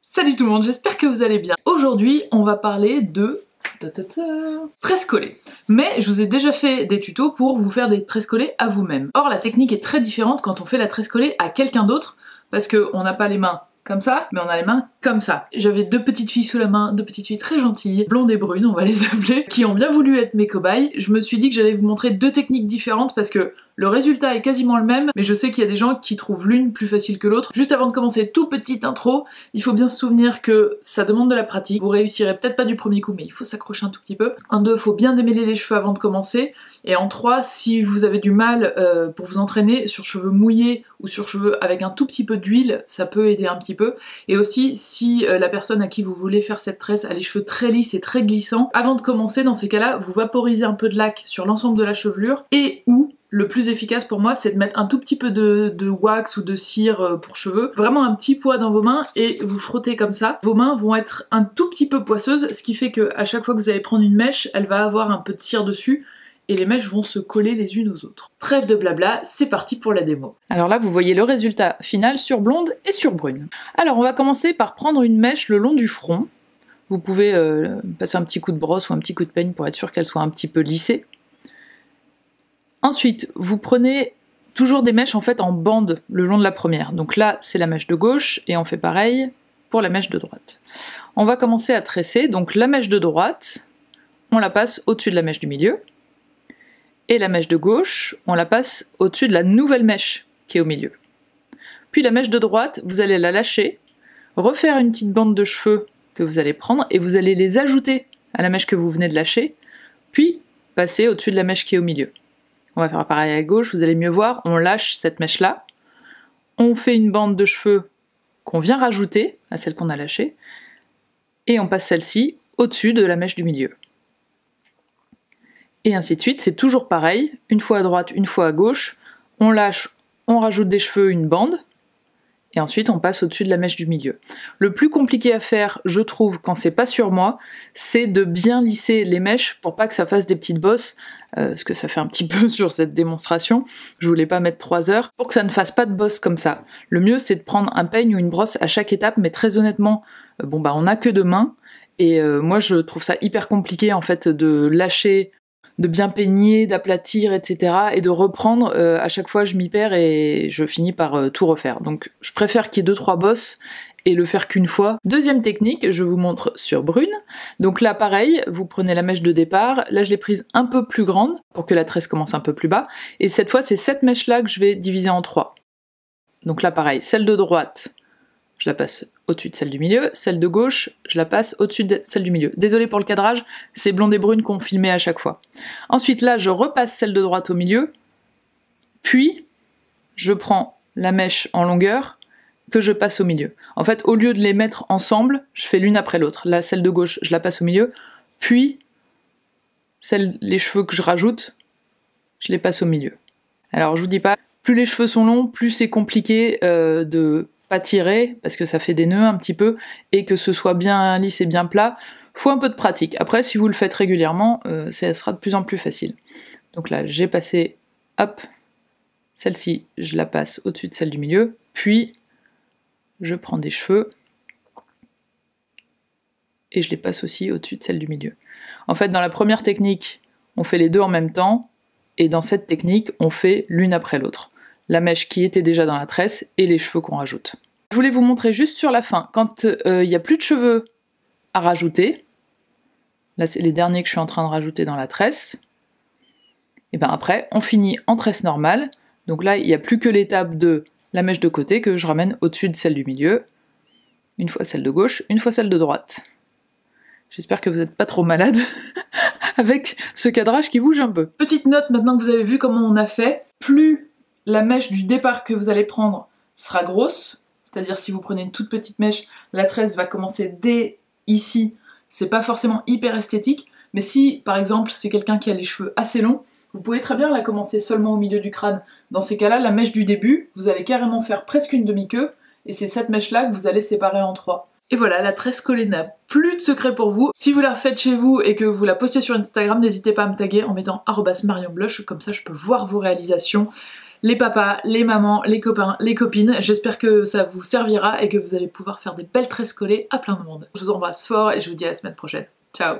Salut tout le monde, j'espère que vous allez bien. Aujourd'hui, on va parler de tresses collées. Mais je vous ai déjà fait des tutos pour vous faire des tresses collées à vous-même. Or, la technique est très différente quand on fait la tresse collée à quelqu'un d'autre, parce qu'on n'a pas les mains comme ça, mais on a les mains comme ça. J'avais deux petites filles sous la main, deux petites filles très gentilles, blondes et brunes, on va les appeler, qui ont bien voulu être mes cobayes. Je me suis dit que j'allais vous montrer deux techniques différentes parce que le résultat est quasiment le même, mais je sais qu'il y a des gens qui trouvent l'une plus facile que l'autre. Juste avant de commencer, toute petite intro, il faut bien se souvenir que ça demande de la pratique. Vous réussirez peut-être pas du premier coup, mais il faut s'accrocher un tout petit peu. En 2, il faut bien démêler les cheveux avant de commencer. Et en 3, si vous avez du mal pour vous entraîner sur cheveux mouillés ou sur cheveux avec un tout petit peu d'huile, ça peut aider un petit peu. Et aussi, si la personne à qui vous voulez faire cette tresse a les cheveux très lisses et très glissants, avant de commencer, dans ces cas-là, vous vaporisez un peu de lac sur l'ensemble de la chevelure et ou le plus efficace pour moi, c'est de mettre un tout petit peu de wax ou de cire pour cheveux, vraiment un petit poids dans vos mains et vous frottez comme ça. Vos mains vont être un tout petit peu poisseuses, ce qui fait que à chaque fois que vous allez prendre une mèche, elle va avoir un peu de cire dessus et les mèches vont se coller les unes aux autres. Trêve de blabla, c'est parti pour la démo. Alors là, vous voyez le résultat final sur blonde et sur brune. Alors on va commencer par prendre une mèche le long du front. Vous pouvez passer un petit coup de brosse ou un petit coup de peigne pour être sûr qu'elle soit un petit peu lissée. Ensuite, vous prenez toujours des mèches en fait en bande le long de la première. Donc là, c'est la mèche de gauche et on fait pareil pour la mèche de droite. On va commencer à tresser, donc la mèche de droite, on la passe au-dessus de la mèche du milieu. Et la mèche de gauche, on la passe au-dessus de la nouvelle mèche qui est au milieu. Puis la mèche de droite, vous allez la lâcher, refaire une petite bande de cheveux que vous allez prendre et vous allez les ajouter à la mèche que vous venez de lâcher, puis passer au-dessus de la mèche qui est au milieu. On va faire pareil à gauche, vous allez mieux voir, on lâche cette mèche-là, on fait une bande de cheveux qu'on vient rajouter à celle qu'on a lâchée, et on passe celle-ci au-dessus de la mèche du milieu. Et ainsi de suite, c'est toujours pareil, une fois à droite, une fois à gauche, on lâche, on rajoute des cheveux, une bande, et ensuite on passe au-dessus de la mèche du milieu. Le plus compliqué à faire, je trouve, quand c'est pas sur moi, c'est de bien lisser les mèches pour pas que ça fasse des petites bosses, ce que ça fait un petit peu sur cette démonstration. Je voulais pas mettre 3 heures, pour que ça ne fasse pas de bosses comme ça. Le mieux c'est de prendre un peigne ou une brosse à chaque étape, mais très honnêtement, on a que 2 mains, et moi je trouve ça hyper compliqué en fait de lâcher, de bien peigner, d'aplatir, etc. et de reprendre, à chaque fois je m'y perds et je finis par tout refaire. Donc je préfère qu'il y ait 2-3 bosses et le faire qu'une fois. Deuxième technique, je vous montre sur brune. Donc là pareil, vous prenez la mèche de départ, là je l'ai prise un peu plus grande pour que la tresse commence un peu plus bas, et cette fois c'est cette mèche là que je vais diviser en 3. Donc là pareil, celle de droite, je la passe au-dessus de celle du milieu, celle de gauche, je la passe au-dessus de celle du milieu. Désolée pour le cadrage, c'est blonde et brune qu'on filmait à chaque fois. Ensuite là, je repasse celle de droite au milieu, puis je prends la mèche en longueur que je passe au milieu. En fait, au lieu de les mettre ensemble, je fais l'une après l'autre. Là, celle de gauche, je la passe au milieu, puis les cheveux que je rajoute, je les passe au milieu. Alors je vous dis pas, plus les cheveux sont longs, plus c'est compliqué de pas tirer, parce que ça fait des nœuds un petit peu, et que ce soit bien lisse et bien plat, faut un peu de pratique. Après, si vous le faites régulièrement, ça sera de plus en plus facile. Donc là, j'ai passé, hop, celle-ci, je la passe au-dessus de celle du milieu, puis je prends des cheveux, et je les passe aussi au-dessus de celle du milieu. En fait, dans la première technique, on fait les deux en même temps, et dans cette technique, on fait l'une après l'autre. La mèche qui était déjà dans la tresse et les cheveux qu'on rajoute. Je voulais vous montrer juste sur la fin, quand il n'y a plus de cheveux à rajouter, là c'est les derniers que je suis en train de rajouter dans la tresse, et bien après on finit en tresse normale, donc là il n'y a plus que l'étape de la mèche de côté que je ramène au-dessus de celle du milieu, une fois celle de gauche, une fois celle de droite. J'espère que vous n'êtes pas trop malade avec ce cadrage qui bouge un peu. Petite note, maintenant que vous avez vu comment on a fait, plus la mèche du départ que vous allez prendre sera grosse, c'est-à-dire si vous prenez une toute petite mèche, la tresse va commencer dès ici, c'est pas forcément hyper esthétique, mais si par exemple c'est quelqu'un qui a les cheveux assez longs, vous pouvez très bien la commencer seulement au milieu du crâne. Dans ces cas-là, la mèche du début, vous allez carrément faire presque une demi-queue, et c'est cette mèche-là que vous allez séparer en 3. Et voilà, la tresse collée n'a plus de secret pour vous. Si vous la refaites chez vous et que vous la postez sur Instagram, n'hésitez pas à me taguer en mettant @marionblush, comme ça je peux voir vos réalisations. les papas, les mamans, les copains, les copines. J'espère que ça vous servira et que vous allez pouvoir faire des belles tresses collées à plein de monde. Je vous embrasse fort et je vous dis à la semaine prochaine. Ciao!